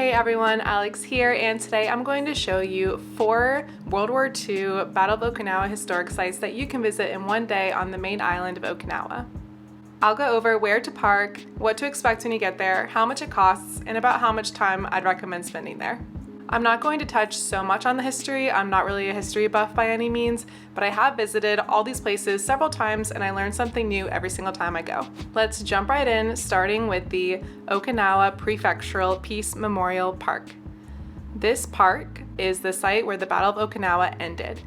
Hey everyone, Alex here, and today I'm going to show you 4 World War II Battle of Okinawa historic sites that you can visit in one day on the main island of Okinawa. I'll go over where to park, what to expect when you get there, how much it costs, and about how much time I'd recommend spending there. I'm not going to touch so much on the history. I'm not really a history buff by any means, but I have visited all these places several times and I learn something new every single time I go. Let's jump right in, starting with the Okinawa Prefectural Peace Memorial Park. This park is the site where the Battle of Okinawa ended.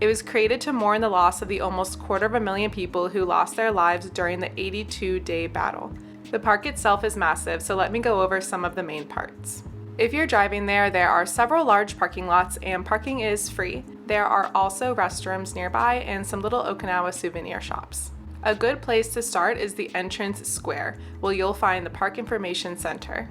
It was created to mourn the loss of the almost 250,000 people who lost their lives during the 82-day battle. The park itself is massive, so let me go over some of the main parts. If you're driving there, there are several large parking lots and parking is free. There are also restrooms nearby and some little Okinawa souvenir shops. A good place to start is the entrance square, where you'll find the Park Information Center.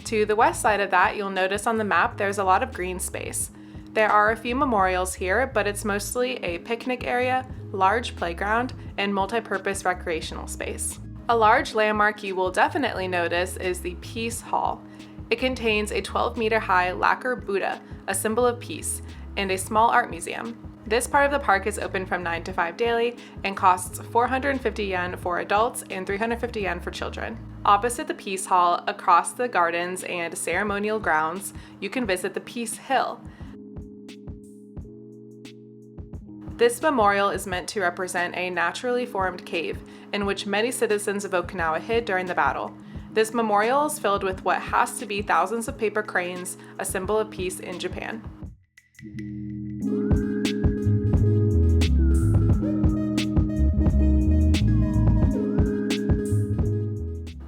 To the west side of that, you'll notice on the map there's a lot of green space. There are a few memorials here, but it's mostly a picnic area, large playground, and multi-purpose recreational space. A large landmark you will definitely notice is the Peace Hall. It contains a 12-meter-high lacquer Buddha, a symbol of peace, and a small art museum. This part of the park is open from 9 to 5 daily and costs 450 yen for adults and 350 yen for children. Opposite the Peace Hall, across the gardens and ceremonial grounds, you can visit the Peace Hill. This memorial is meant to represent a naturally formed cave in which many citizens of Okinawa hid during the battle. This memorial is filled with what has to be thousands of paper cranes, a symbol of peace in Japan.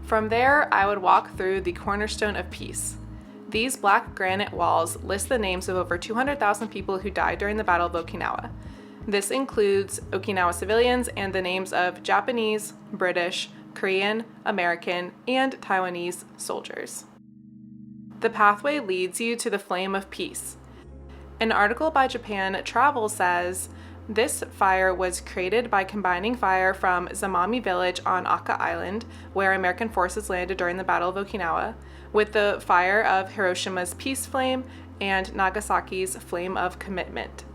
From there, I would walk through the Cornerstone of Peace. These black granite walls list the names of over 200,000 people who died during the Battle of Okinawa. This includes Okinawa civilians and the names of Japanese, British, Korean, American, and Taiwanese soldiers. The pathway leads you to the Flame of Peace. An article by Japan Travel says, this fire was created by combining fire from Zamami village on Aka Island, where American forces landed during the Battle of Okinawa, with the fire of Hiroshima's Peace Flame and Nagasaki's Flame of Commitment.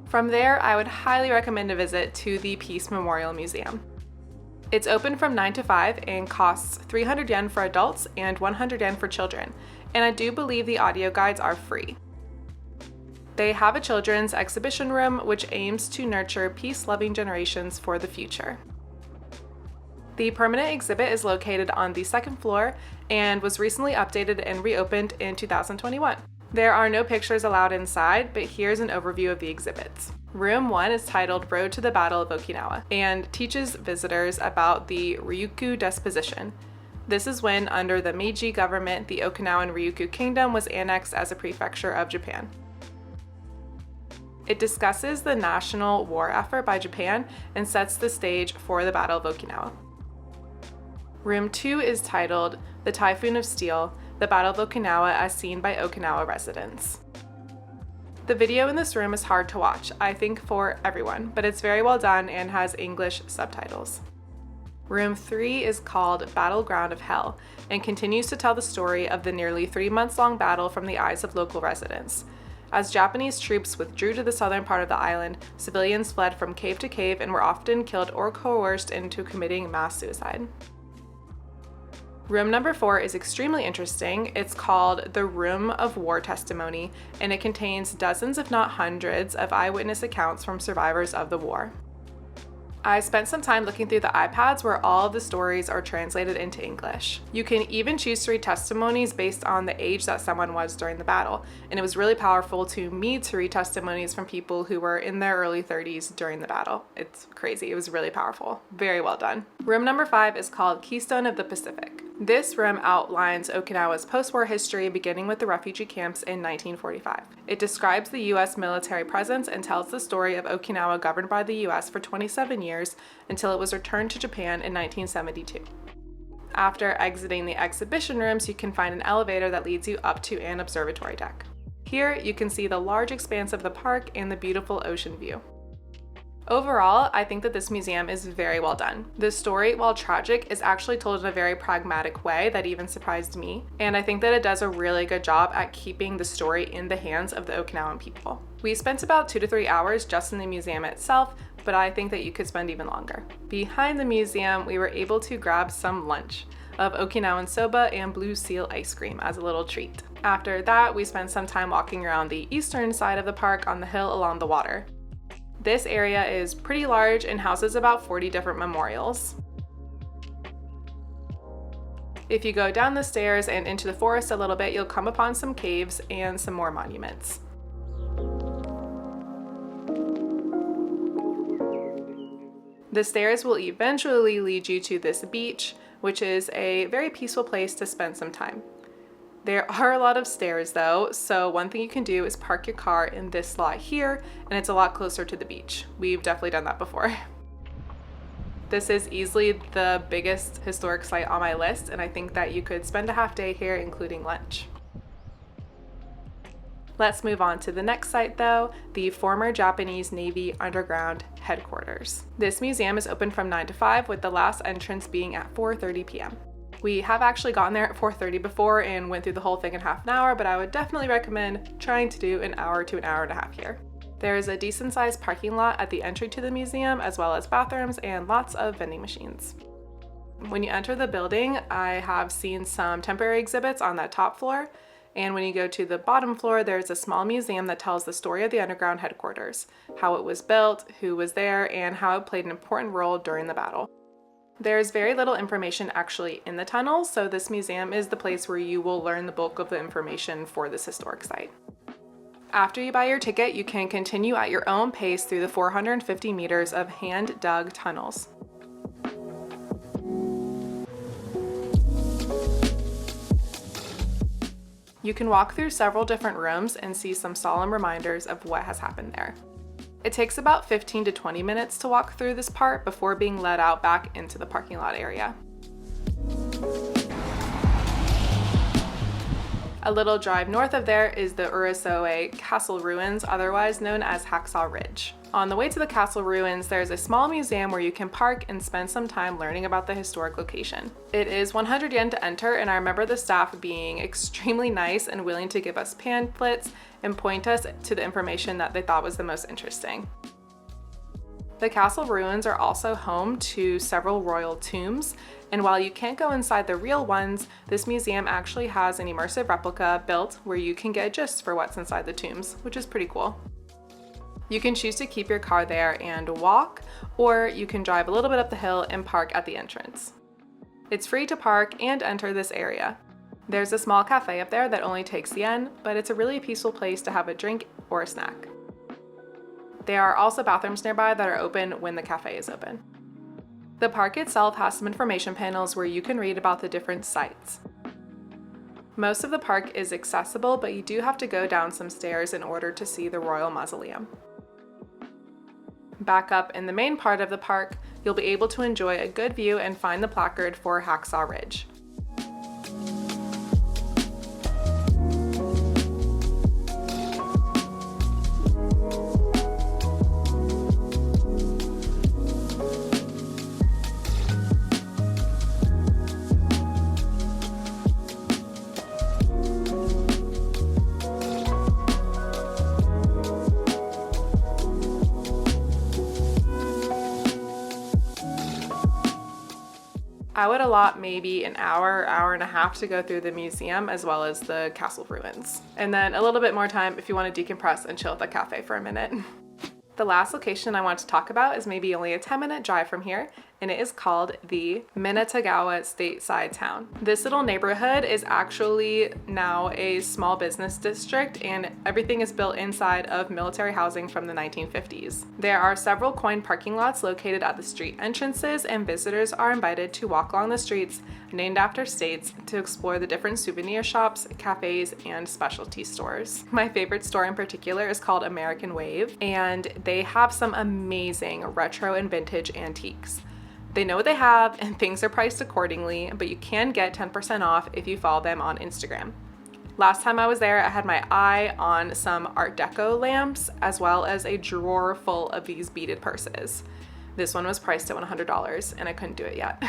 From there, I would highly recommend a visit to the Peace Memorial Museum. It's open from 9 to 5 and costs 300 yen for adults and 100 yen for children, and I do believe the audio guides are free. They have a children's exhibition room which aims to nurture peace-loving generations for the future. The permanent exhibit is located on the 2nd floor and was recently updated and reopened in 2021. There are no pictures allowed inside, but here's an overview of the exhibits. Room 1 is titled Road to the Battle of Okinawa and teaches visitors about the Ryukyu Disposition. This is when, under the Meiji government, the Okinawan Ryukyu Kingdom was annexed as a prefecture of Japan. It discusses the national war effort by Japan and sets the stage for the Battle of Okinawa. Room 2 is titled The Typhoon of Steel, the Battle of Okinawa as seen by Okinawa residents. The video in this room is hard to watch, I think for everyone, but it's very well done and has English subtitles. Room 3 is called Battleground of Hell and continues to tell the story of the nearly 3 months long battle from the eyes of local residents. As Japanese troops withdrew to the southern part of the island, civilians fled from cave to cave and were often killed or coerced into committing mass suicide. Room number 4 is extremely interesting. It's called the Room of War Testimony, and it contains dozens, if not hundreds, of eyewitness accounts from survivors of the war. I spent some time looking through the iPads where all of the stories are translated into English. You can even choose to read testimonies based on the age that someone was during the battle, and it was really powerful to me to read testimonies from people who were in their early 30s during the battle. It's crazy. It was really powerful. Very well done. Room number 5 is called Keystone of the Pacific. This room outlines Okinawa's post-war history beginning with the refugee camps in 1945. It describes the U.S. military presence and tells the story of Okinawa governed by the U.S. for 27 years until it was returned to Japan in 1972. After exiting the exhibition rooms, you can find an elevator that leads you up to an observatory deck. Here, you can see the large expanse of the park and the beautiful ocean view. Overall, I think that this museum is very well done. The story, while tragic, is actually told in a very pragmatic way that even surprised me, and I think that it does a really good job at keeping the story in the hands of the Okinawan people. We spent about 2 to 3 hours just in the museum itself, but I think that you could spend even longer. Behind the museum, we were able to grab some lunch of Okinawan soba and blue seal ice cream as a little treat. After that, we spent some time walking around the eastern side of the park on the hill along the water. This area is pretty large and houses about 40 different memorials. If you go down the stairs and into the forest a little bit, you'll come upon some caves and some more monuments. The stairs will eventually lead you to this beach, which is a very peaceful place to spend some time. There are a lot of stairs though, so one thing you can do is park your car in this slot here, and it's a lot closer to the beach. We've definitely done that before. This is easily the biggest historic site on my list, and I think that you could spend a half day here, including lunch. Let's move on to the next site though, the former Japanese Navy Underground Headquarters. This museum is open from 9 to 5, with the last entrance being at 4:30 p.m. We have actually gotten there at 4:30 before and went through the whole thing in half an hour, but I would definitely recommend trying to do an hour to an hour and a half here. There is a decent sized parking lot at the entry to the museum, as well as bathrooms and lots of vending machines. When you enter the building, I have seen some temporary exhibits on that top floor, and when you go to the bottom floor, there's a small museum that tells the story of the underground headquarters, how it was built, who was there, and how it played an important role during the battle. There's very little information actually in the tunnels, so this museum is the place where you will learn the bulk of the information for this historic site. After you buy your ticket, you can continue at your own pace through the 450 meters of hand-dug tunnels. You can walk through several different rooms and see some solemn reminders of what has happened there. It takes about 15 to 20 minutes to walk through this part before being let out back into the parking lot area. A little drive north of there is the Urasoe Castle Ruins, otherwise known as Hacksaw Ridge. On the way to the castle ruins, there's a small museum where you can park and spend some time learning about the historic location. It is 100 yen to enter, and I remember the staff being extremely nice and willing to give us pamphlets and point us to the information that they thought was the most interesting. The castle ruins are also home to several royal tombs, and while you can't go inside the real ones, this museum actually has an immersive replica built where you can get a gist for what's inside the tombs, which is pretty cool. You can choose to keep your car there and walk, or you can drive a little bit up the hill and park at the entrance. It's free to park and enter this area. There's a small cafe up there that only takes yen, but it's a really peaceful place to have a drink or a snack. There are also bathrooms nearby that are open when the cafe is open. The park itself has some information panels where you can read about the different sites. Most of the park is accessible, but you do have to go down some stairs in order to see the Royal Mausoleum. Back up in the main part of the park, you'll be able to enjoy a good view and find the placard for Hacksaw Ridge. I would allot maybe an hour, hour and a half to go through the museum as well as the castle ruins. And then a little bit more time if you want to decompress and chill at the cafe for a minute. The last location I want to talk about is maybe only a 10-minute drive from here, and it is called the Minatogawa Stateside town. This little neighborhood is actually now a small business district, and everything is built inside of military housing from the 1950s. There are several coin parking lots located at the street entrances, and visitors are invited to walk along the streets named after states to explore the different souvenir shops, cafes, and specialty stores. My favorite store in particular is called American Wave, and they have some amazing retro and vintage antiques. They know what they have and things are priced accordingly, but you can get 10% off if you follow them on Instagram. Last time I was there, I had my eye on some Art Deco lamps as well as a drawer full of these beaded purses. This one was priced at $100 and I couldn't do it yet.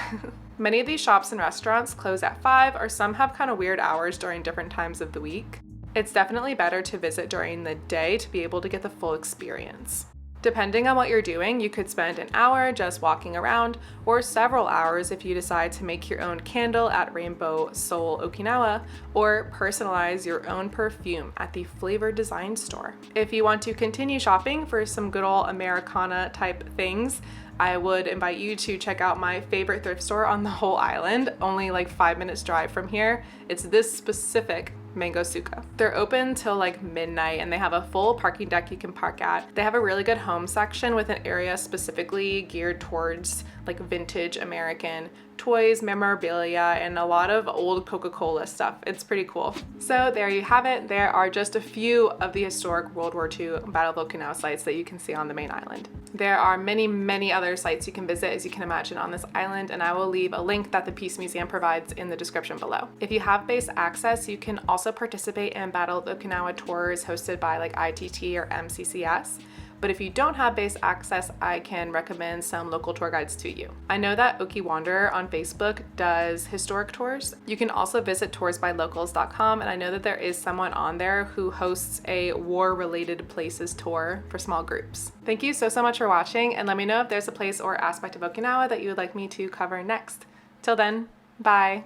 Many of these shops and restaurants close at 5, or some have kind of weird hours during different times of the week. It's definitely better to visit during the day to be able to get the full experience. Depending on what you're doing, you could spend an hour just walking around, or several hours if you decide to make your own candle at Rainbow Soul Okinawa, or personalize your own perfume at the Flavor Design store. If you want to continue shopping for some good old Americana type things, I would invite you to check out my favorite thrift store on the whole island, only like 5 minutes drive from here. It's this specific Mango Suka. They're open till like midnight and they have a full parking deck you can park at. They have a really good home section with an area specifically geared towards like vintage American toys, memorabilia, and a lot of old Coca-Cola stuff. It's pretty cool. So there you have it. There are just a few of the historic World War II Battle of Okinawa sites that you can see on the main island. There are many, many other sites you can visit, as you can imagine, on this island, and I will leave a link that the Peace Museum provides in the description below. If you have base access, you can also participate in Battle of Okinawa tours hosted by like ITT or MCCS. But if you don't have base access, I can recommend some local tour guides to you. I know that Oki Wanderer on Facebook does historic tours. You can also visit toursbylocals.com, and I know that there is someone on there who hosts a war-related places tour for small groups. Thank you so much for watching, and let me know if there's a place or aspect of Okinawa that you would like me to cover next. Till then, bye.